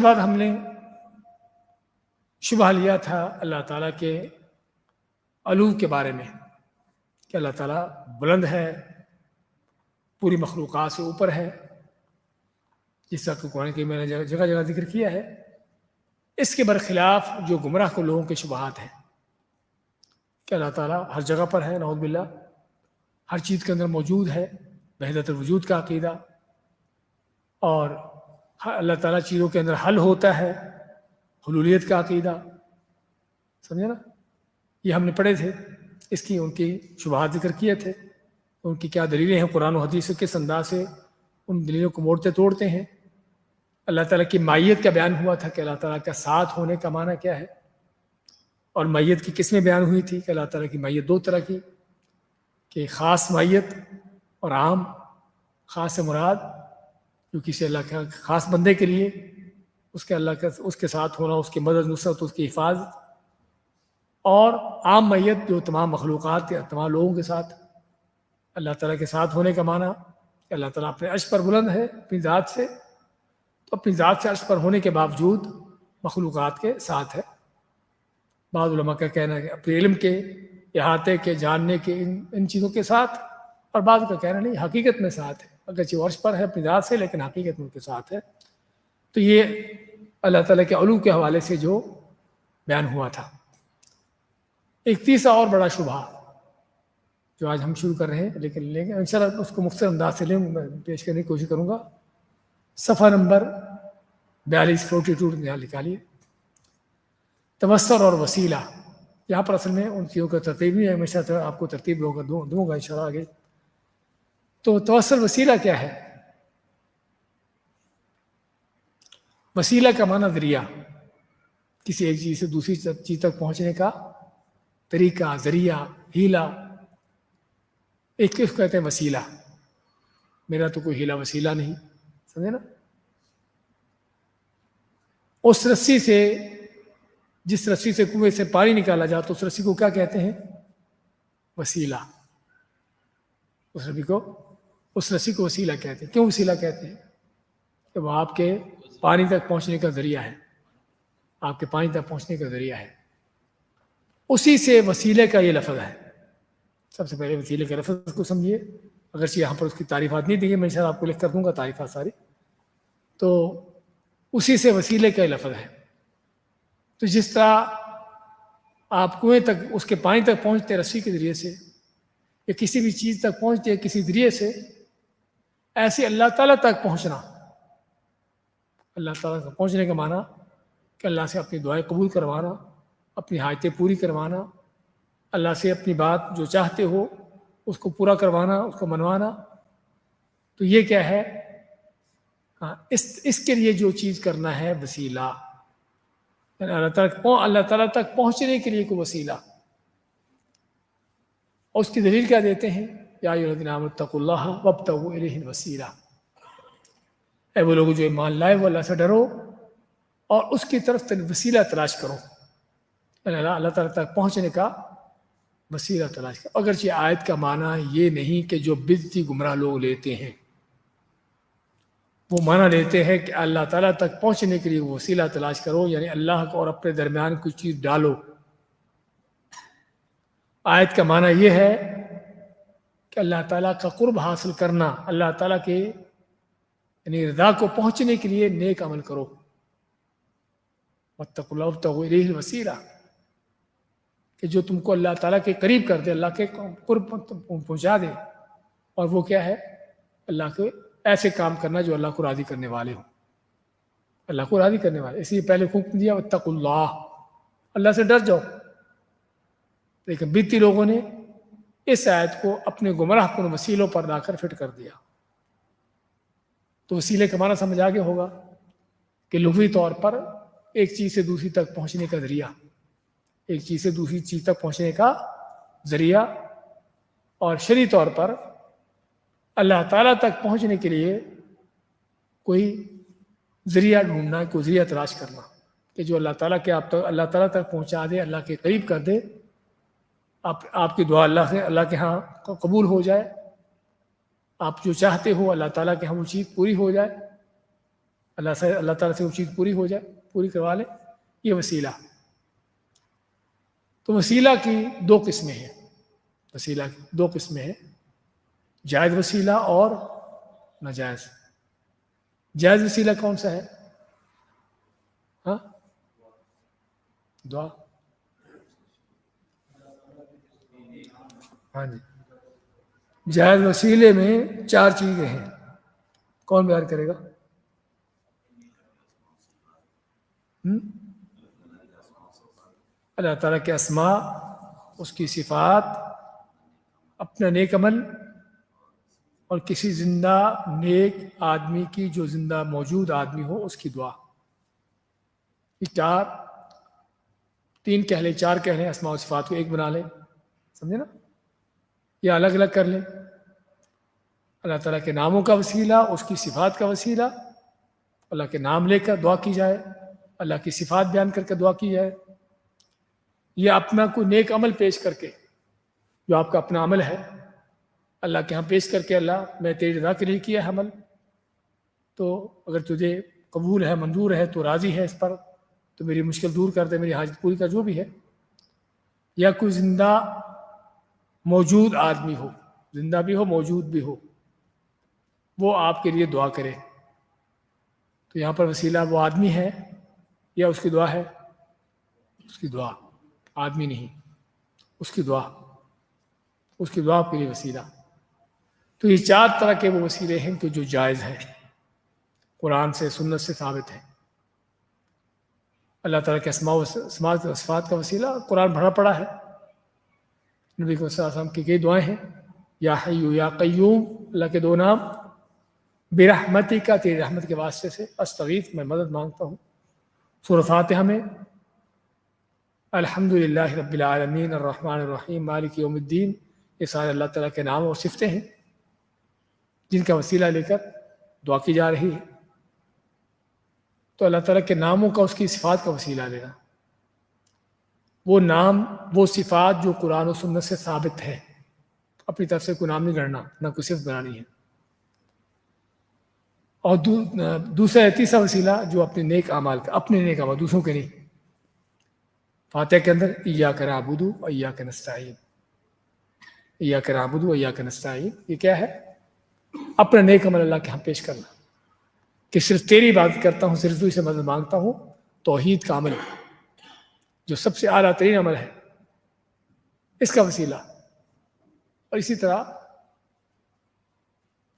بعد ہم نے شبہ لیا تھا اللہ تعالیٰ کے علو کے بارے میں کہ اللہ تعالیٰ بلند ہے، پوری مخلوقات سے اوپر ہے، جس طرح کہ قرآن کی میں نے جگہ جگہ ذکر کیا ہے۔ اس کے برخلاف جو گمراہ کو لوگوں کے شبہات ہیں کہ اللہ تعالیٰ ہر جگہ پر ہے، نعوذ باللہ، ہر چیز کے اندر موجود ہے، وحدت الوجود کا عقیدہ، اور اللہ تعالیٰ چیزوں کے اندر حل ہوتا ہے، حلولیت کا عقیدہ، سمجھے نا؟ یہ ہم نے پڑھے تھے، اس کی ان کی شبہات ذکر کیے تھے، ان کی کیا دلیلیں ہیں، قرآن و حدیث کے کس انداز سے ان دلیلوں کو موڑتے توڑتے ہیں۔ اللہ تعالیٰ کی مائیت کا بیان ہوا تھا کہ اللہ تعالیٰ کا ساتھ ہونے کا معنی کیا ہے، اور مائیت کی قسمیں بیان ہوئی تھی کہ اللہ تعالیٰ کی مائیت دو طرح کی، کہ خاص مائیت اور عام۔ خاص سے مراد جو کسی اللہ کے خاص بندے کے لیے اس کے اللہ کا اس کے ساتھ ہونا، اس کی مدد نصرت، اس کی حفاظت، اور عام میت جو تمام مخلوقات یا تمام لوگوں کے ساتھ اللہ تعالیٰ کے ساتھ ہونے کا معنی کہ اللہ تعالیٰ اپنے عرش پر بلند ہے اپنی ذات سے، تو اپنی ذات سے عرش پر ہونے کے باوجود مخلوقات کے ساتھ ہے۔ بعض علماء کا کہنا ہے کہ اپنے علم کے احاطے کے جاننے کے ان چیزوں کے ساتھ، اور بعض کا کہنا نہیں، حقیقت میں ساتھ ہے، اگرچہ وہ عرش پر ہے اپنی ذات سے لیکن حقیقت میں ان کے ساتھ ہے۔ تو یہ اللہ تعالیٰ کے علو کے حوالے سے جو بیان ہوا تھا۔ ایک تیسرا اور بڑا شبہ جو آج ہم شروع کر رہے ہیں، لیکن لیں گے انشاءاللہ، اس کو مختصر انداز سے میں پیش کرنے کی کوشش کروں گا۔ صفحہ نمبر 42 یہاں نکالیے، توسل اور وسیلہ۔ یہاں پر اصل میں ان چیزوں کا ترتیب نہیں ہے، ہمیشہ آپ کو ترتیب دوں گا انشاءاللہ آگے۔ تو توسل وسیلہ کیا ہے؟ وسیلہ کا معنی ذریعہ، کسی ایک چیز سے دوسری چیز تک پہنچنے کا طریقہ، ذریعہ، ہیلا، ایک کس کو کہتے ہیں وسیلہ۔ میرا تو کوئی ہیلا وسیلہ نہیں، سمجھے نا؟ اس رسی سے، جس رسی سے کنویں سے پانی نکالا جاتا تو اس رسی کو کیا کہتے ہیں؟ وسیلہ۔ اس رسی کو وسیلہ کہتے ہیں۔ کیوں وسیلہ کہتے ہیں؟ کہ وہ آپ کے پانی تک پہنچنے کا ذریعہ ہے، آپ کے پانی تک پہنچنے کا ذریعہ ہے۔ اسی سے وسیلے کا یہ لفظ ہے۔ سب سے پہلے وسیلے کے لفظ کو سمجھیے، اگرچہ یہاں پر اس کی تعریفات نہیں دی گئی، میں انشاءاللہ آپ کو لکھ کر دوں گا تعریفات ساری۔ تو اسی سے وسیلے کا یہ لفظ ہے۔ تو جس طرح آپ کنویں تک، اس کے پانی تک پہنچتے رسی کے ذریعے سے، یا کسی بھی چیز تک پہنچتے کسی ذریعے سے، ایسے اللہ تعالیٰ تک پہنچنا، اللہ تعالیٰ تک پہنچنے کا معنی کہ اللہ سے اپنی دعائیں قبول کروانا، اپنی حاجتیں پوری کروانا، اللہ سے اپنی بات جو چاہتے ہو اس کو پورا کروانا، اس کو منوانا۔ تو یہ کیا ہے؟ اس کے لیے جو چیز کرنا ہے وسیلہ، یعنی اللہ تعالیٰ تک پہنچنے کے لیے کوئی وسیلہ۔ اور اس کی دلیل کیا دیتے ہیں؟ یا ایھا الذین آمنوا اتقوا اللہ وابتغوا الیہ الوسیلہ، اے وہ لوگ جو ایمان لائے وہ اللہ سے ڈرو اور اس کی طرف وسیلہ تلاش کرو، یعنی اللہ تعالیٰ تک پہنچنے کا وسیلہ تلاش کرو۔ اگرچہ آیت کا معنی یہ نہیں کہ جو بدعتی گمراہ لوگ لیتے ہیں، وہ معنی لیتے ہیں کہ اللہ تعالیٰ تک پہنچنے کے لیے وسیلہ تلاش کرو، یعنی اللہ کو اور اپنے درمیان کوئی چیز ڈالو۔ آیت کا معنی یہ ہے کہ اللہ تعالیٰ کا قرب حاصل کرنا، اللہ تعالیٰ کے یعنی رضا کو پہنچنے کے لیے نیک عمل کرو۔ واتقوا اللہ وابتغوا الیہ الوسیلہ، کہ جو تم کو اللہ تعالیٰ کے قریب کر دے، اللہ کے قرب پہنچا دے، اور وہ کیا ہے؟ اللہ کے ایسے کام کرنا جو اللہ کو راضی کرنے والے ہوں، اللہ کو راضی کرنے والے۔ اس لیے پہلے حکم دیا واتقوا اللہ، اللہ سے ڈر جاؤ۔ لیکن بدعتی لوگوں نے اس آیت کو اپنے گمراہ کن وسیلوں پر لا کر فٹ کر دیا۔ تو وسیلے کا معنی سمجھ آگے ہوگا کہ لغوی طور پر ایک چیز سے دوسری تک پہنچنے کا ذریعہ، ایک چیز سے دوسری چیز تک پہنچنے کا ذریعہ، اور شرعی طور پر اللہ تعالیٰ تک پہنچنے کے لیے کوئی ذریعہ ڈھونڈنا، کوئی ذریعہ تلاش کرنا کہ جو اللہ تعالیٰ کے اللہ تعالیٰ تک پہنچا دے، اللہ کے قریب کر دے، آپ کی دعا اللہ کے ہاں قبول ہو جائے، آپ جو چاہتے ہو اللہ تعالیٰ کے ہاں وہ چیز پوری ہو جائے، اللہ تعالیٰ سے وہ چیز پوری ہو جائے، پوری کروا لے، یہ وسیلہ۔ تو وسیلہ کی دو قسمیں ہیں، وسیلہ کی دو قسمیں ہیں، جائز وسیلہ اور ناجائز۔ جائز وسیلہ کون سا ہے؟ ہاں، دعا۔ ہاں جی، جائز وسیلے میں 4 چیزیں ہیں، کون بیان کرے گا؟ اللہ تعالیٰ کے اسماء، اس کی صفات، اپنا نیک عمل، اور کسی زندہ نیک آدمی کی، جو زندہ موجود آدمی ہو، اس کی دعا۔ یہ 3 کہہ لیں، 4 کہہ لیں، اسماء و صفات کو ایک بنا لیں، سمجھے نا؟ یا الگ الگ کر لیں، اللہ تعالیٰ کے ناموں کا وسیلہ، اس کی صفات کا وسیلہ، اللہ کے نام لے کر دعا کی جائے، اللہ کی صفات بیان کر کے دعا کی جائے، یا اپنا کوئی نیک عمل پیش کر کے، جو آپ کا اپنا عمل ہے اللہ کے ہاں پیش کر کے، اللہ میں تیری رضا کے لیے کیا ہے عمل، تو اگر تجھے قبول ہے، منظور ہے، تو راضی ہے اس پر، تو میری مشکل دور کر دے، میری حاجت پوری کر، جو بھی ہے۔ یا کوئی زندہ موجود آدمی ہو، زندہ بھی ہو موجود بھی ہو، وہ آپ کے لیے دعا کرے، تو یہاں پر وسیلہ وہ آدمی ہے یا اس کی دعا ہے؟ اس کی دعا، آدمی نہیں، اس کی دعا، اس کی دعا کے لیے وسیلہ۔ تو یہ 4 طرح کے وہ وسیلے ہیں کہ جو جائز ہیں، قرآن سے، سنت سے ثابت ہے۔ اللہ تعالیٰ کے اسماء و صفات کا وسیلہ قرآن بھرا پڑا ہے، نبی صلی اللہ علیہ وسلم کی کئی دعائیں ہیں، یا حی یا قیوم، اللہ کے 2 نام، برحمتی کا، تیری رحمت کے واسطے سے، استغیث، میں مدد مانگتا ہوں۔ سورہ فاتحہ میں الحمد للہ رب العالمین الرحمن الرحیم مالک یوم الدین، یہ سارے اللہ تعالیٰ کے نام اور صفتیں ہیں جن کا وسیلہ لے کر دعا کی جا رہی ہے۔ تو اللہ تعالیٰ کے ناموں کا، اس کی صفات کا وسیلہ لینا، وہ نام، وہ صفات جو قرآن و سنت سے ثابت ہے، اپنی طرف سے کوئی نام نہیں گڑنا، نہ کوئی صفت بنانی ہے۔ اور تیسرا وسیلہ جو اپنے نیک اعمال کا، اپنے نیک اعمال، دوسروں کے نہیں۔ فاتحہ کے اندر ایاک نعبد و ایاک نستعین، ایاک نعبد و ایاک نستعین، یہ کیا ہے؟ اپنا نیک عمل اللہ کے ہاں پیش کرنا، کہ صرف تیری عبادت کرتا ہوں، صرف تو سے مدد مانگتا ہوں، توحید کا عمل جو سب سے اعلیٰ ترین عمل ہے، اس کا وسیلہ۔ اور اسی طرح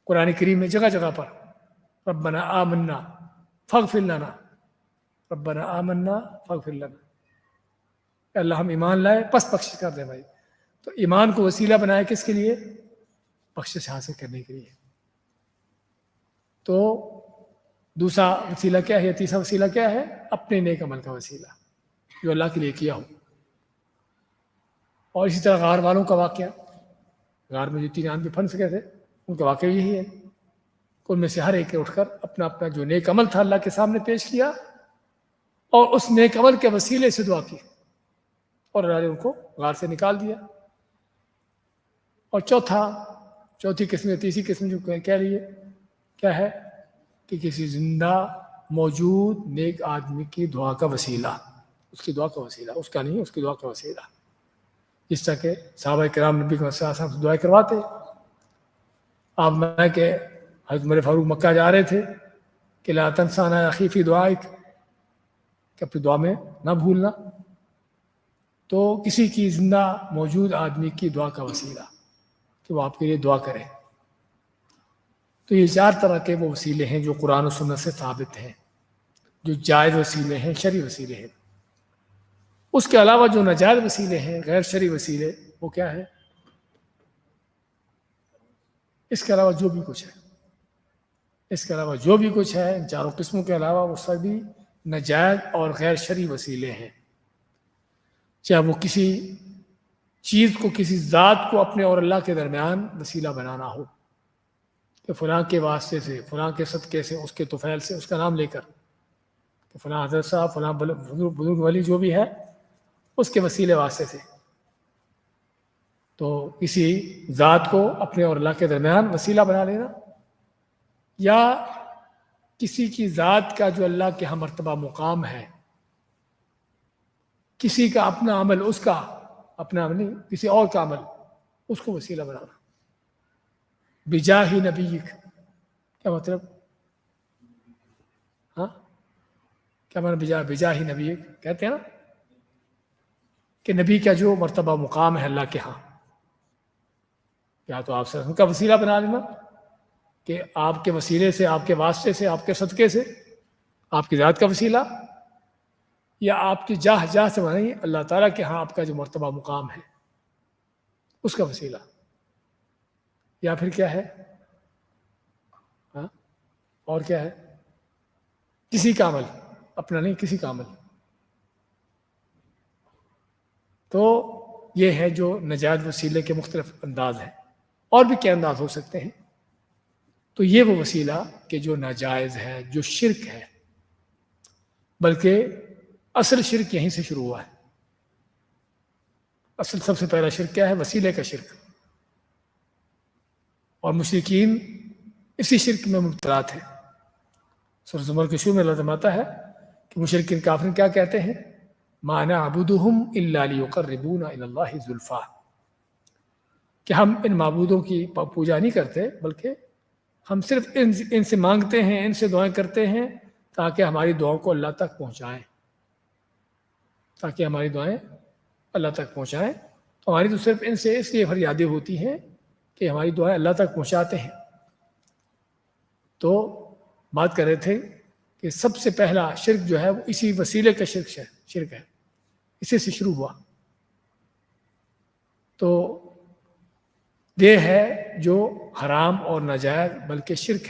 قرآن کریم میں جگہ جگہ پر ربنا آمنا فاغفر لنا، ربنا آمنا فاغفر لنا، کہ اللہ ہم ایمان لائے، پس بخشش کر دے بھائی۔ تو ایمان کو وسیلہ بنایا کس کے لیے؟ بخشش حاصل کرنے کے لیے۔ تو دوسرا وسیلہ کیا ہے؟ تیسرا وسیلہ کیا ہے؟ اپنے نیک عمل کا وسیلہ جو اللہ کے لیے کیا ہو۔ اور اسی طرح غار والوں کا واقعہ، غار میں جو 3 آدمی پھنس گئے تھے، ان کا واقعہ یہی ہے، ان میں سے ہر ایک نے اٹھ کر اپنا اپنا جو نیک عمل تھا اللہ کے سامنے پیش کیا، اور اس نیک عمل کے وسیلے سے دعا کی، اور اللہ نے ان کو غار سے نکال دیا۔ اور چوتھی قسم، تیسری قسم جو کہہ رہی ہے، کیا ہے؟ کہ کسی زندہ موجود نیک آدمی کی دعا کا وسیلہ، اس کی دعا کا وسیلہ، اس کا نہیں، اس کی دعا کا وسیلہ۔ جس طرح کہ صحابہ کرام نبی صلی اللہ علیہ وسلم سے دعائیں کرواتے۔ آپ میں کہ حضرت عمر فاروق مکہ جا رہے تھے کہ لا تنسانا اخی فی دعائک، کہ اپنی دعا میں نہ بھولنا، تو کسی کی زندہ موجود آدمی کی دعا کا وسیلہ، کہ وہ آپ کے لیے دعا کرے۔ تو یہ 4 طرح کے وہ وسیلے ہیں جو قرآن و سنت سے ثابت ہیں، جو جائز وسیلے ہیں، شرعی وسیلے ہیں۔ اس کے علاوہ جو ناجائز وسیلے ہیں، غیر شرعی وسیلے، وہ کیا ہے؟ اس کے علاوہ جو بھی کچھ ہے، اس کے علاوہ جو بھی کچھ ہے، ان 4 قسموں کے علاوہ وہ سبھی ناجائز اور غیر شرعی وسیلے ہیں۔ چاہے وہ کسی چیز کو، کسی ذات کو اپنے اور اللہ کے درمیان وسیلہ بنانا ہو، کہ فلاں کے واسطے سے، فلاں کے صدقے سے، اس کے طفیل سے، اس کا نام لے کر، کہ فلاں حضرت صاحب، فلاں بزرگ ولی جو بھی ہے، اس کے وسیلے واسطے سے، تو کسی ذات کو اپنے اور اللہ کے درمیان وسیلہ بنا لینا، یا کسی کی ذات کا جو اللہ کے ہاں مرتبہ مقام ہے، کسی کا اپنا عمل، اس کا اپنا عمل نہیں، کسی اور کا عمل، اس کو وسیلہ بنانا. بجاہ نبیک، کیا مطلب؟ ہاں کیا مانا بجاہ نبیک؟ کہتے ہیں نا کہ نبی کا جو مرتبہ مقام ہے اللہ کے ہاں، یا تو آپ سے ان کا وسیلہ بنا لینا کہ آپ کے وسیلے سے، آپ کے واسطے سے، آپ کے صدقے سے آپ کی ذات کا وسیلہ، یا آپ کی جاہ سے بنائی اللہ تعالیٰ کے ہاں آپ کا جو مرتبہ مقام ہے اس کا وسیلہ، یا پھر کیا ہے؟ ہاں اور کیا ہے؟ کسی کا عمل، اپنا نہیں، کسی کا عمل. تو یہ ہے جو نجات وسیلے کے مختلف انداز ہیں، اور بھی کیا انداز ہو سکتے ہیں. تو یہ وہ وسیلہ کہ جو ناجائز ہے، جو شرک ہے، بلکہ اصل شرک یہیں سے شروع ہوا ہے. اصل سب سے پہلا شرک کیا ہے؟ وسیلے کا شرک. اور مشرکین اسی شرک میں مبتلا تھے. سورۃ زمر کے شروع میں اللہ فرماتا ہے کہ مشرکین کافر کیا کہتے ہیں؟ ما نعبدہم الا لیقربونا الی اللہ زلفیٰ، کہ ہم ان معبودوں کی پوجا نہیں کرتے، بلکہ ہم صرف ان سے مانگتے ہیں، ان سے دعائیں کرتے ہیں تاکہ ہماری دعاؤں کو اللہ تک پہنچائیں، تاکہ ہماری دعائیں اللہ تک پہنچائیں. تو ہماری تو صرف ان سے اس لیے فریادیں ہوتی ہیں کہ ہماری دعائیں اللہ تک پہنچاتے ہیں. تو بات کر رہے تھے کہ سب سے پہلا شرک جو ہے وہ اسی وسیلے کا شرک ہے، اسی سے شروع ہوا. تو یہ ہے جو حرام اور ناجائز بلکہ شرک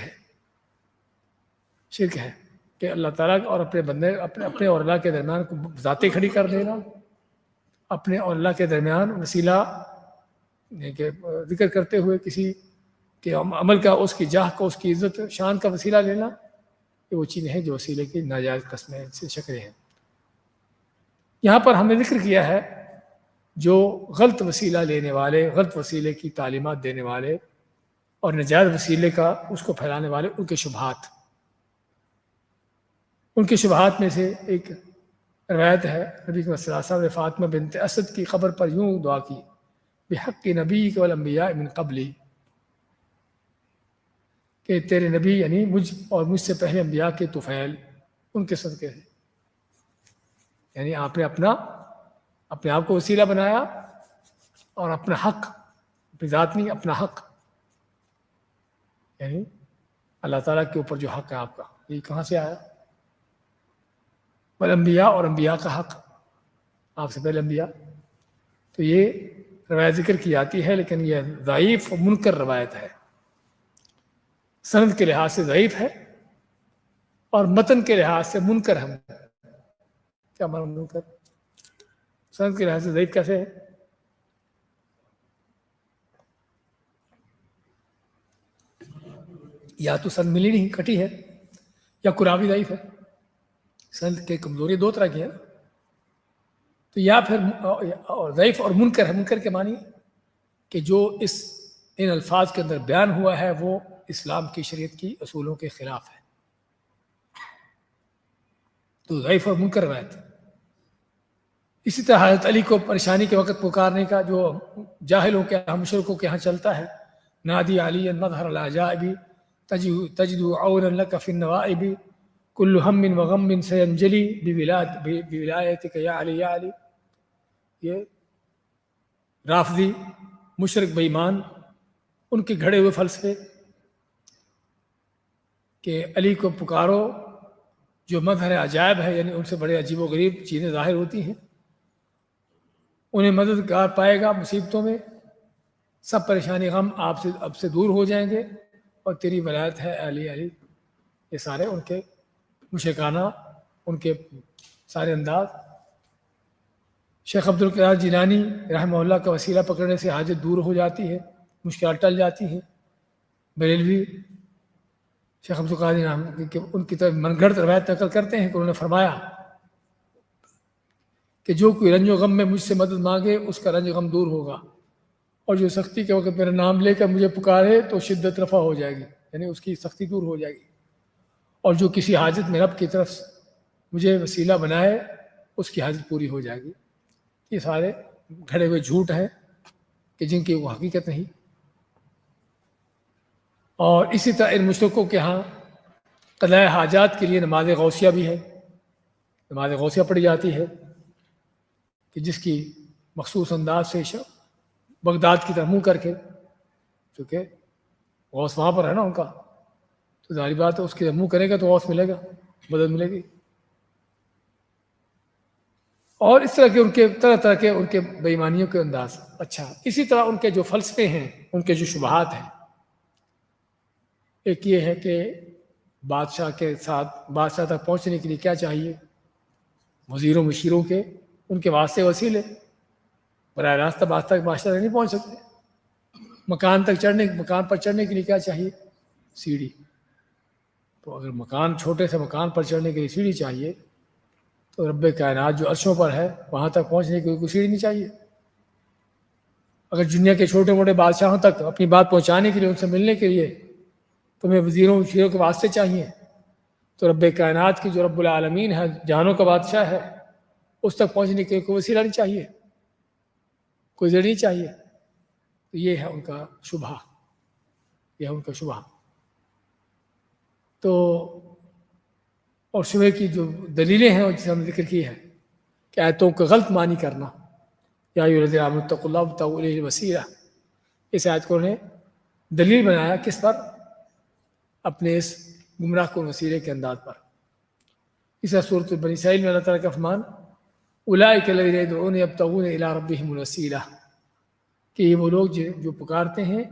ہے کہ اللہ تعالیٰ اور اپنے بندے اپنے اور اللہ کے درمیان کو ذاتیں کھڑی کر دینا، اپنے اور اللہ کے درمیان وسیلہ کہ ذکر کرتے ہوئے کسی کے عمل کا، اس کی جاہ کا، اس کی عزت شان کا وسیلہ لینا، یہ وہ چیزیں ہیں جو وسیلے کی ناجائز قسمیں سے شکلیں ہیں. یہاں پر ہم نے ذکر کیا ہے جو غلط وسیلہ لینے والے، غلط وسیلے کی تعلیمات دینے والے اور ناجائز وسیلے کا اس کو پھیلانے والے، ان کے شبہات. ان کے شبہات میں سے ایک روایت ہے نبی صلی اللہ علیہ وسلم نے فاطمہ بنت اسد کی قبر پر یوں دعا کی، بحق نبیک والانبیاء من قبلی، کہ تیرے نبی یعنی مجھ اور مجھ سے پہلے انبیاء کے طفیل، ان کے صدقے سے. یعنی آپ نے اپنے آپ کو وسیلہ بنایا اور اپنا حق، اپنی ذات نہیں، اپنا حق، یعنی اللہ تعالیٰ کے اوپر جو حق ہے آپ کا، یہ کہاں سے آیا؟ والانبیاء، اور انبیاء کا حق، آپ سے پہلے انبیاء. تو یہ روایت ذکر کی جاتی ہے، لیکن یہ ضعیف و منکر روایت ہے. سند کے لحاظ سے ضعیف ہے اور متن کے لحاظ سے منکر ہے. کیا مانا منکر؟ سند کے لحاظ سے ضعیف کیسے ہے؟ یا تو سند ملی نہیں، کٹی ہے، یا قرآن ضعیف ہے. سند کے کمزوری دو طرح کی ہے نا. تو یا پھر ضعیف اور منکر ہے. منکر کے معنی کہ جو ان الفاظ کے اندر بیان ہوا ہے وہ اسلام کی شریعت کی اصولوں کے خلاف ہے. تو ضعیف اور منکر روایت. اسی طرح حضرت علی کو پریشانی کے وقت پکارنے کا جو جاہلوں کے مشرکوں کے ہاں چلتا ہے، نادی علی مظہر العجائب تجد عونا لك في النوائب كل هم وغم سينجلي بولایتک یا علی یا علی. یہ رافضی مشرک بے ایمان ان کے گھڑے ہوئے فلسفے کہ علی کو پکارو جو مظہر عجائب ہے، یعنی ان سے بڑے عجیب و غریب چیزیں ظاہر ہوتی ہیں، انہیں مددگار پائے گا مصیبتوں میں، سب پریشانی غم اب سے دور ہو جائیں گے، اور تیری ولایت ہے علی علی. یہ سارے ان کے مشرکانہ، ان کے سارے انداز. شیخ عبد القادر جیلانی رحمہ اللہ کا وسیلہ پکڑنے سے حاجت دور ہو جاتی ہے، مشکلات ٹل جاتی ہیں. بریلوی شیخ عبد القادر ان کی طرف من گھڑت روایت نقل کرتے ہیں کہ انہوں نے فرمایا کہ جو کوئی رنج و غم میں مجھ سے مدد مانگے اس کا رنج و غم دور ہوگا، اور جو سختی کے وقت میرا نام لے کر مجھے پکارے تو شدت رفع ہو جائے گی، یعنی اس کی سختی دور ہو جائے گی. اور جو کسی حاجت میں رب کی طرف مجھے وسیلہ بنائے اس کی حاجت پوری ہو جائے گی۔ یہ سارے گھڑے ہوئے جھوٹ ہیں کہ جن کی وہ حقیقت نہیں۔ اور اسی طرح ان مشرکوں کے ہاں قضاء حاجات کے لیے نماز غوثیہ بھی ہے، نماز غوثیہ پڑھی جاتی ہے کہ جس کی مخصوص انداز سے بغداد کی طرف منہ کر کے، چونکہ غوث وہاں پر ہے نا ان کا، تو ظاہری بات ہے اس کی منہ کرے گا تو غوث ملے گا، مدد ملے گی۔ اور اس طرح کے ان کے طرح طرح کے ان کے بے ایمانیوں کے انداز۔ اچھا، اسی طرح ان کے جو فلسفے ہیں، ان کے جو شبہات ہیں، ایک یہ ہے کہ بادشاہ کے ساتھ بادشاہ تک پہنچنے کے لیے کیا چاہیے؟ وزیروں مشیروں کے ان کے واسطے وسیلے، براہ راست بادشاہ تک نہیں پہنچ سکتے۔ مکان پر چڑھنے کے لیے کیا چاہیے؟ سیڑھی۔ تو اگر چھوٹے سے مکان پر چڑھنے کے لیے سیڑھی چاہیے تو رب کائنات جو عرشوں پر ہے وہاں تک پہنچنے کے لیے کوئی سیڑھی نہیں چاہیے۔ اگر دنیا کے چھوٹے موٹے بادشاہوں تک اپنی بات پہنچانے کے لیے، ان سے ملنے کے لیے تمہیں وزیروں مشیروں کے واسطے چاہیے، تو رب کائنات کی جو رب العالمین ہے، جہانوں کا بادشاہ ہے، اس تک پہنچنے کے لیے کوئی وسیلہ نہیں چاہیے، کوئی ذریعہ نہیں چاہیے۔ تو یہ ہے ان کا شبہ، یہ ہے ان کا شبہ۔ تو اور شبہ کی جو دلیلیں ہیں جسے ہم نے ذکر کی ہے کہ آیتوں کا غلط معنی کرنا، یا ایھا الذین آمنوا اتقوا اللہ وابتغوا الیہ الوسیلہ، اس آیت کو انہیں دلیل بنایا کس پر؟ اپنے اس گمراہ کن وسیلے کے انداز پر۔ اس طرح سورۃ بنی اسرائیل میں اللہ تعالیٰ کا فرمان اولئک الذین یدعون یبتغون الی ربہم الوسیلہ، کہ یہ وہ لوگ جو پکارتے ہیں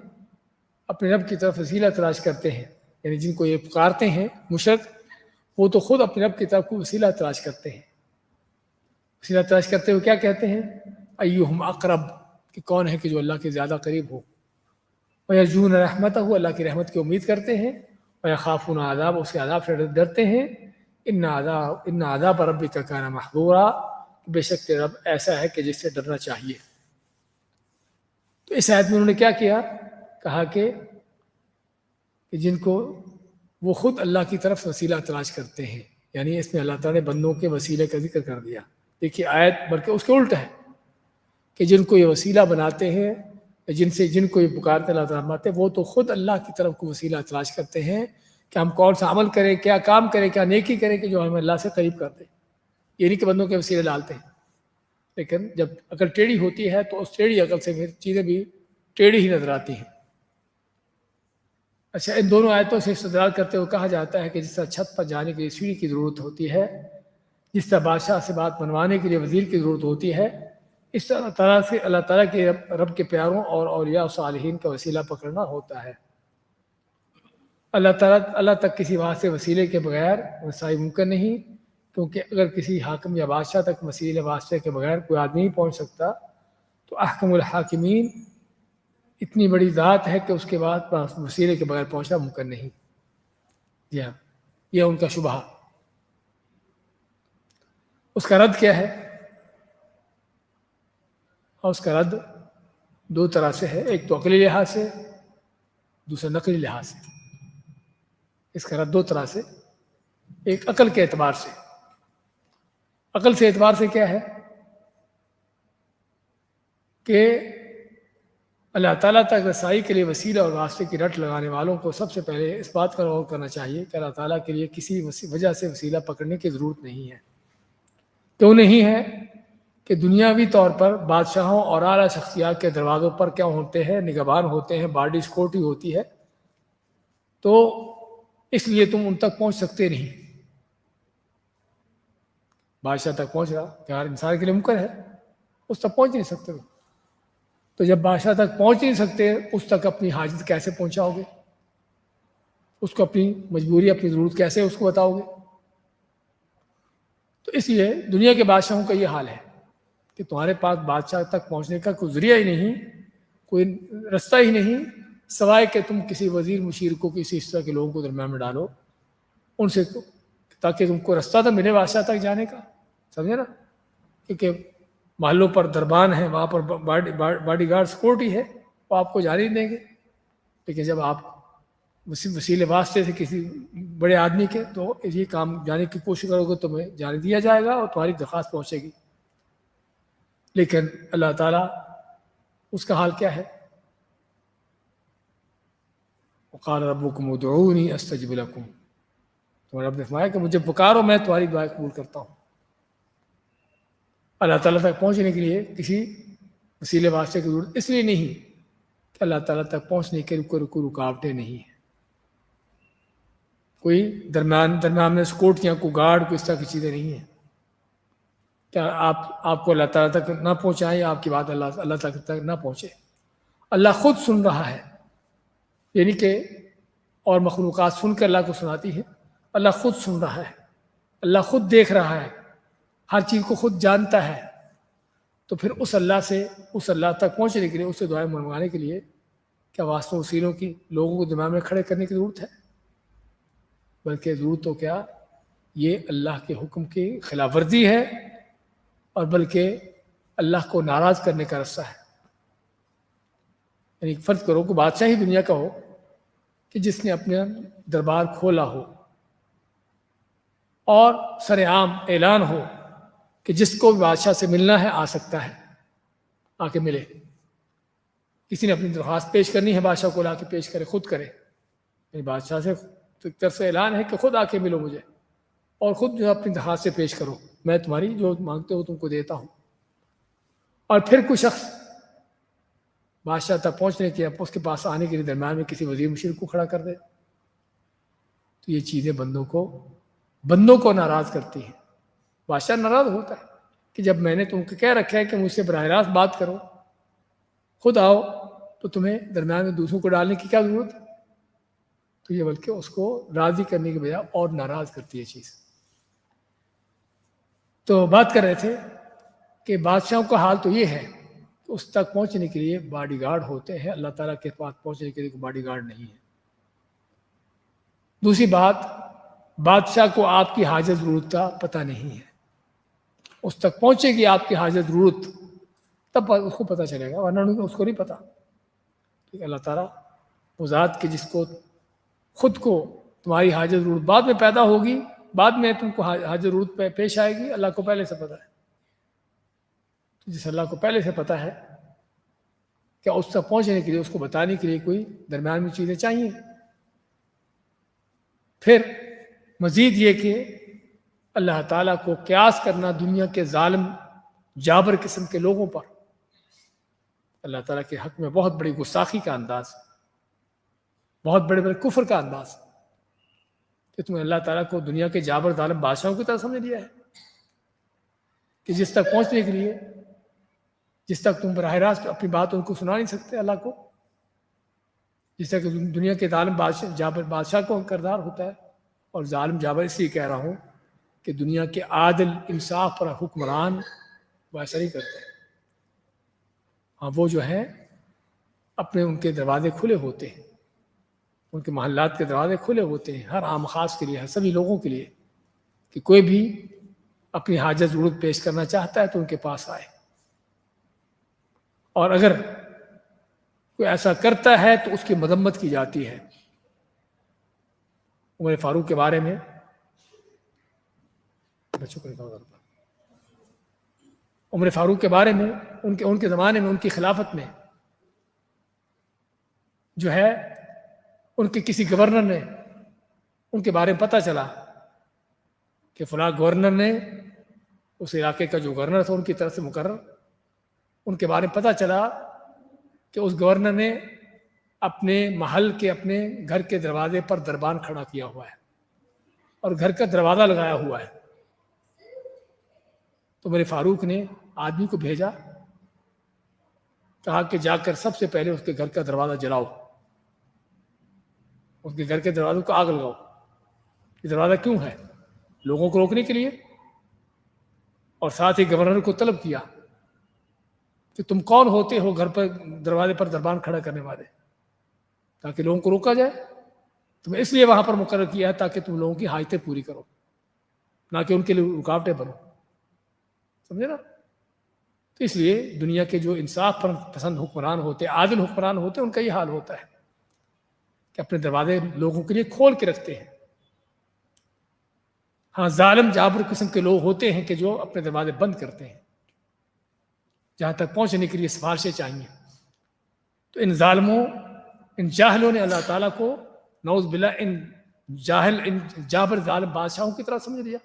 اپنے رب کی طرف وسیلہ تلاش کرتے ہیں، یعنی جن کو یہ پکارتے ہیں مشرک، وہ تو خود اپنے رب کی طرف کو وسیلہ تلاش کرتے ہیں۔ وسیلہ تلاش کرتے ہوئے کیا کہتے ہیں؟ ایہم اقرب، کہ کون ہے کہ جو اللہ کے زیادہ قریب ہو، ویرجون رحمتہ، اللہ کی رحمت کی امید کرتے ہیں، ویخافون عذاب، اس کے عذاب سے ڈرتے ہیں، ان عذاب ربک کان محذورا، بے شک تیرا رب ایسا ہے کہ جس سے ڈرنا چاہیے۔ تو اس آیت میں انہوں نے کیا کیا؟ کہا کہ جن کو وہ خود اللہ کی طرف وسیلہ تلاش کرتے ہیں، یعنی اس میں اللہ تعالیٰ نے بندوں کے وسیلے کا ذکر کر دیا۔ دیکھیے آیت بلکہ اس کے الٹ ہے کہ جن کو یہ وسیلہ بناتے ہیں، جن کو یہ پکارتے اللہ تعالیٰ بناتے ہیں، وہ تو خود اللہ کی طرف کو وسیلہ تلاش کرتے ہیں کہ ہم کون سا عمل کریں، کیا کام کریں، کیا نیکی کریں کہ جو ہمیں اللہ سے قریب کرتے۔ یہ نہیں کہ بندوں کے وسیلے ڈالتے ہیں، لیکن جب عقل ٹیڑھی ہوتی ہے تو اس ٹیڑھی عقل سے پھر چیزیں بھی ٹیڑھی ہی نظر آتی ہیں۔ اچھا، ان دونوں آیتوں سے استدلال کرتے ہوئے کہا جاتا ہے کہ جس طرح چھت پر جانے کے لیے سیڑھی کی ضرورت ہوتی ہے، جس طرح بادشاہ سے بات منوانے کے لیے وزیر کی ضرورت ہوتی ہے، اس طرح سے اللہ تعالیٰ کے رب کے پیاروں اور اولیاء و صالحین کا وسیلہ پکڑنا ہوتا ہے۔ اللہ تک کسی واسطے وسیلے کے بغیر رسائی ممکن نہیں، کیونکہ اگر کسی حاکم یا بادشاہ تک وسیلے واسطے کے بغیر کوئی آدمی نہیں پہنچ سکتا تو احکم الحاکمین اتنی بڑی ذات ہے کہ اس کے بعد وسیلے کے بغیر پہنچنا ممکن نہیں۔ جی ہاں، یہ ان کا شبہ۔ اس کا رد کیا ہے؟ اور اس کا رد دو طرح سے ہے، ایک تو عقلی لحاظ سے، دوسرا نقلی لحاظ سے۔ اس کا رد دو طرح سے، ایک عقل کے اعتبار سے۔ عقل سے اعتبار سے کیا ہے کہ اللہ تعالیٰ تک رسائی کے لیے وسیلہ اور واسطے کی رٹ لگانے والوں کو سب سے پہلے اس بات کا غور کرنا چاہیے کہ اللہ تعالیٰ کے لیے کسی وجہ سے وسیلہ پکڑنے کی ضرورت نہیں ہے۔ کیوں نہیں ہے؟ کہ دنیاوی طور پر بادشاہوں اور اعلیٰ شخصیات کے دروازوں پر کیا ہوتے ہیں؟ نگہبان ہوتے ہیں، باڈی سیکورٹی ہوتی ہے، تو اس لیے تم ان تک پہنچ سکتے نہیں۔ بادشاہ تک پہنچ رہا کہ ہر انسان کے لیے ممکن ہے، اس تک پہنچ نہیں سکتے۔ تو جب بادشاہ تک پہنچ نہیں سکتے، اس تک اپنی حاجت کیسے پہنچاؤ گے؟ اس کو اپنی مجبوری، اپنی ضرورت کیسے اس کو بتاؤ گے؟ تو اس لیے دنیا کے بادشاہوں کا یہ حال ہے کہ تمہارے پاس بادشاہ تک پہنچنے کا کوئی ذریعہ ہی نہیں، کوئی رستہ ہی نہیں، سوائے کہ تم کسی وزیر مشیر کو، کسی اس طرح کے لوگوں کو درمیان میں ڈالو ان سے، تاکہ تم کو رستہ تو ملے بادشاہ تک جانے کا۔ سمجھے نا؟ کیونکہ محلوں پر دربان ہیں، وہاں پر باڈی گارڈ سیکورٹی ہے، وہ آپ کو جانے نہیں دیں گے۔ لیکن جب آپ وسیلے واسطے سے کسی بڑے آدمی کے، تو یہ کام جانے کی کوشش کرو گے تمہیں جانے دیا جائے گا اور تمہاری درخواست پہنچے گی. لیکن اللہ تعالیٰ اس کا حال کیا ہے؟ وقال ربکم ادعونی استجب لکم، تمہارا رب نے فرمایا کہ مجھے پکارو میں تمہاری دعائیں قبول کرتا ہوں. اللہ تعالیٰ تک پہنچنے کے لیے کسی وسیلے واسطے کی ضرورت اس لیے نہیں کہ اللہ تعالیٰ تک پہنچنے کے کوئی رکاوٹیں نہیں ہیں، کوئی درمیان میں سکوٹ یا کوئی گارڈ کوئی اس طرح کی چیزیں نہیں ہیں کیا آپ کو اللہ تعالیٰ تک نہ پہنچائیں یا آپ کی بات اللہ تک نہ پہنچے. اللہ خود سن رہا ہے، یعنی کہ اور مخلوقات سن کر اللہ کو سناتی ہے. اللہ خود سن رہا ہے، اللہ خود دیکھ رہا ہے، ہر چیز کو خود جانتا ہے. تو پھر اس اللہ تک پہنچنے کے لیے، اس سے دعائیں منگوانے کے لیے کیا واسطوں وسیلوں کی لوگوں کو دماغ میں کھڑے کرنے کی ضرورت ہے؟ بلکہ ضرورت تو کیا، یہ اللہ کے حکم کی خلاف ورزی ہے اور بلکہ اللہ کو ناراض کرنے کا رستہ ہے. یعنی فرض کرو کہ بادشاہ ہی دنیا کا ہو کہ جس نے اپنا دربار کھولا ہو اور سر عام اعلان ہو کہ جس کو بھی بادشاہ سے ملنا ہے آ سکتا ہے، آ کے ملے. کسی نے اپنی درخواست پیش کرنی ہے، بادشاہ کو لا کے پیش کرے، خود کرے. یعنی بادشاہ سے تو ایک طرف سے اعلان ہے کہ خود آ کے ملو مجھے اور خود جو اپنی درخواست سے پیش کرو، میں تمہاری جو مانگتے ہو تم کو دیتا ہوں. اور پھر کوئی شخص بادشاہ تک پہنچنے کے اس کے پاس آنے کے لیے درمیان میں کسی وزیر مشیر کو کھڑا کر دے، تو یہ چیزیں بندوں کو ناراض کرتی ہیں. بادشاہ ناراض ہوتا ہے کہ جب میں نے تم کو کہہ رکھا ہے کہ مجھ سے براہ راست بات کرو، خود آؤ، تو تمہیں درمیان میں دوسروں کو ڈالنے کی کیا ضرورت ہے؟ تو یہ بلکہ اس کو راضی کرنے کے بجائے اور ناراض کرتی ہے چیز. تو بات کر رہے تھے کہ بادشاہوں کا حال تو یہ ہے کہ اس تک پہنچنے کے لیے باڈی گارڈ ہوتے ہیں، اللہ تعالیٰ کے پاس پہنچنے کے لیے کوئی باڈی گارڈ نہیں ہے. دوسری بات، بادشاہ کو آپ کی حاجت ضرورت کا پتہ نہیں ہے. اس تک پہنچے گی آپ کی حاجت ضرورت تب اس کو پتہ چلے گا، ورنہ اس کو نہیں پتہ. کیونکہ اللہ تعالیٰ وہ ذات کے جس کو خود کو تمہاری حاجت ضرورت بعد میں پیدا ہوگی، بعد میں تم کو حاجت ضرورت پیش آئے گی، اللہ کو پہلے سے پتہ ہے. جس اللہ کو پہلے سے پتہ ہے کیا اس تک پہنچنے کے لیے، اس کو بتانے کے لیے کوئی درمیان میں چیزیں چاہیے. پھر مزید یہ کہ اللہ تعالیٰ کو قیاس کرنا دنیا کے ظالم جابر قسم کے لوگوں پر، اللہ تعالیٰ کے حق میں بہت بڑی گستاخی کا انداز، بہت بڑے بڑے کفر کا انداز کہ تم نے اللہ تعالیٰ کو دنیا کے جابر ظالم بادشاہوں کی طرح سمجھ لیا ہے کہ جس تک پہنچنے کے لیے، جس تک تم براہ راست اپنی بات ان کو سنا نہیں سکتے اللہ کو، جس طرح کہ دنیا کے ظالم جابر بادشاہ کو کردار ہوتا ہے. اور ظالم جابر اس لیے کہہ رہا ہوں کہ دنیا کے عادل انصاف پر حکمران وہ ایسا نہیں کرتے. ہاں، وہ جو ہے اپنے ان کے دروازے کھلے ہوتے ہیں، ان کے محلات کے دروازے کھلے ہوتے ہیں ہر عام خاص کے لیے، ہر سبھی لوگوں کے لیے، کہ کوئی بھی اپنی حاجت ضرورت پیش کرنا چاہتا ہے تو ان کے پاس آئے. اور اگر کوئی ایسا کرتا ہے تو اس کی مذمت کی جاتی ہے. عمر فاروق کے بارے میں عمر فاروق کے بارے میں ان کے زمانے میں، ان کی خلافت میں جو ہے، ان کے کسی گورنر نے ان کے بارے میں پتہ چلا کہ فلاں گورنر نے، اس علاقے کا جو گورنر تھا ان کی طرف سے مقرر، ان کے بارے میں پتہ چلا کہ اس گورنر نے اپنے محل کے، اپنے گھر کے دروازے پر دربان کھڑا کیا ہوا ہے اور گھر کا دروازہ لگایا ہوا ہے. تو میرے فاروق نے آدمی کو بھیجا، کہا کہ جا کر سب سے پہلے اس کے گھر کا دروازہ جلاؤ، اس کے گھر کے دروازوں کو آگ لگاؤ. یہ دروازہ کیوں ہے؟ لوگوں کو روکنے کے لیے. اور ساتھ ہی گورنر کو طلب کیا کہ تم کون ہوتے ہو گھر پر دروازے پر دربان کھڑا کرنے والے، تاکہ لوگوں کو روکا جائے. تمہیں اس لیے وہاں پر مقرر کیا ہے تاکہ تم لوگوں کی حاجتیں پوری کرو، نہ کہ ان کے لیے رکاوٹیں بنو. سمجھے نا؟ تو اس لیے دنیا کے جو انصاف پر پسند حکمران ہوتے، عادل حکمران ہوتے، ان کا یہ حال ہوتا ہے کہ اپنے دروازے لوگوں کے لیے کھول کے رکھتے ہیں۔ ہاں ظالم جابر قسم کے لوگ ہوتے ہیں کہ جو اپنے دروازے بند کرتے ہیں، جہاں تک پہنچنے کے لیے سفارشیں چاہیے۔ تو ان ظالموں، ان جاہلوں نے اللہ تعالیٰ کو نعوذ باللہ ان جابر ظالم بادشاہوں کی طرح سمجھ لیا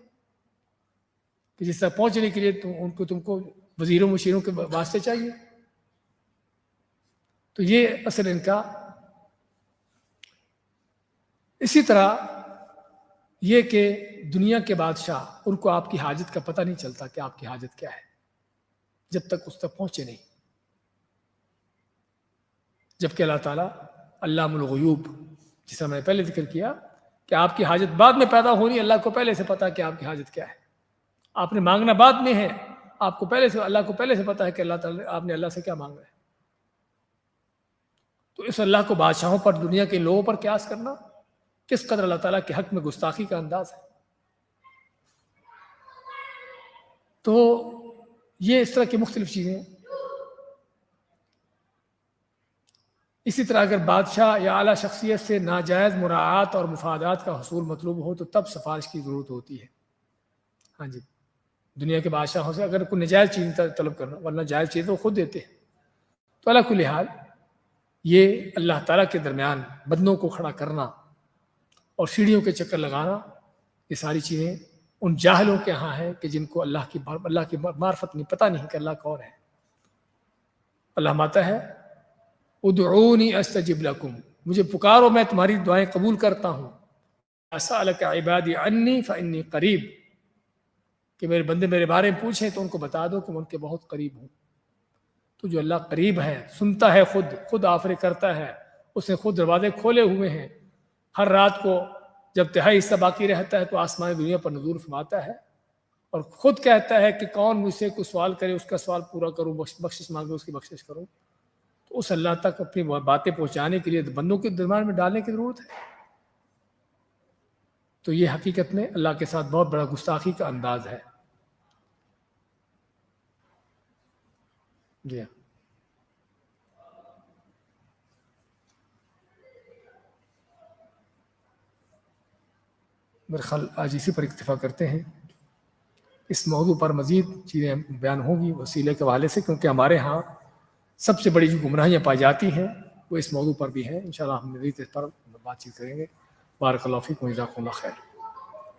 کہ جس تک پہنچنے کے لیے تم کو وزیروں مشیروں کے واسطے چاہیے۔ تو یہ اصل ان کا۔ اسی طرح یہ کہ دنیا کے بادشاہ، ان کو آپ کی حاجت کا پتہ نہیں چلتا کہ آپ کی حاجت کیا ہے جب تک اس تک پہنچے نہیں، جبکہ اللہ تعالیٰ علام الغیوب، جس طرح میں نے پہلے ذکر کیا کہ آپ کی حاجت بعد میں پیدا ہونی، اللہ کو پہلے سے پتا کہ آپ کی حاجت کیا ہے۔ آپ نے مانگنا بعد میں ہے، آپ کو پہلے سے، اللہ کو پہلے سے پتا ہے کہ اللہ تعالیٰ آپ نے اللہ سے کیا مانگنا ہے۔ تو اس اللہ کو بادشاہوں پر، دنیا کے لوگوں پر قیاس کرنا کس قدر اللہ تعالیٰ کے حق میں گستاخی کا انداز ہے۔ تو یہ اس طرح کی مختلف چیزیں۔ اسی طرح اگر بادشاہ یا اعلیٰ شخصیت سے ناجائز مراعات اور مفادات کا حصول مطلوب ہو تو تب سفارش کی ضرورت ہوتی ہے۔ ہاں جی، دنیا کے بادشاہوں سے اگر کوئی نجائز چیز طلب کرنا، ورنہ جائز چیز وہ خود دیتے ہیں۔ تو اللہ کل حال یہ اللہ تعالیٰ کے درمیان بندوں کو کھڑا کرنا اور سیڑھیوں کے چکر لگانا، یہ ساری چیزیں ان جاہلوں کے ہاں ہیں کہ جن کو اللہ کی معرفت نہیں، پتہ نہیں کہ اللہ کون ہے۔ اللہ ماتا ہے ادعونی استجب لکم، مجھے پکارو میں تمہاری دعائیں قبول کرتا ہوں۔ اسألک عبادی عنی فانی قریب، کہ میرے بندے میرے بارے میں پوچھیں تو ان کو بتا دو کہ میں ان کے بہت قریب ہوں۔ تو جو اللہ قریب ہے، سنتا ہے، خود آفر کرتا ہے، اس نے خود دروازے کھولے ہوئے ہیں۔ ہر رات کو جب تہائی حصہ باقی رہتا ہے تو آسمانی دنیا پر نزول فرماتا ہے اور خود کہتا ہے کہ کون مجھ سے کوئی سوال کرے اس کا سوال پورا کروں، بخشش مانگے اس کی بخشش کروں۔ تو اس اللہ تک اپنی باتیں پہنچانے کے لیے بندوں کے درمیان میں ڈالنے کی ضرورت ہے۔ تو یہ حقیقت میں اللہ کے ساتھ بہت بڑا گستاخی کا انداز ہے۔ جی میرے خیال آج اسی پر اکتفا کرتے ہیں۔ اس موضوع پر مزید چیزیں بیان ہوں گی وسیلے کے حوالے سے، کیونکہ ہمارے ہاں سب سے بڑی جو گمراہیاں پائی جاتی ہیں وہ اس موضوع پر بھی ہیں۔ انشاءاللہ ہم مزید اس پر بات چیت کریں گے۔ بارک اللہ فیکم، جزاکم اللہ خیر۔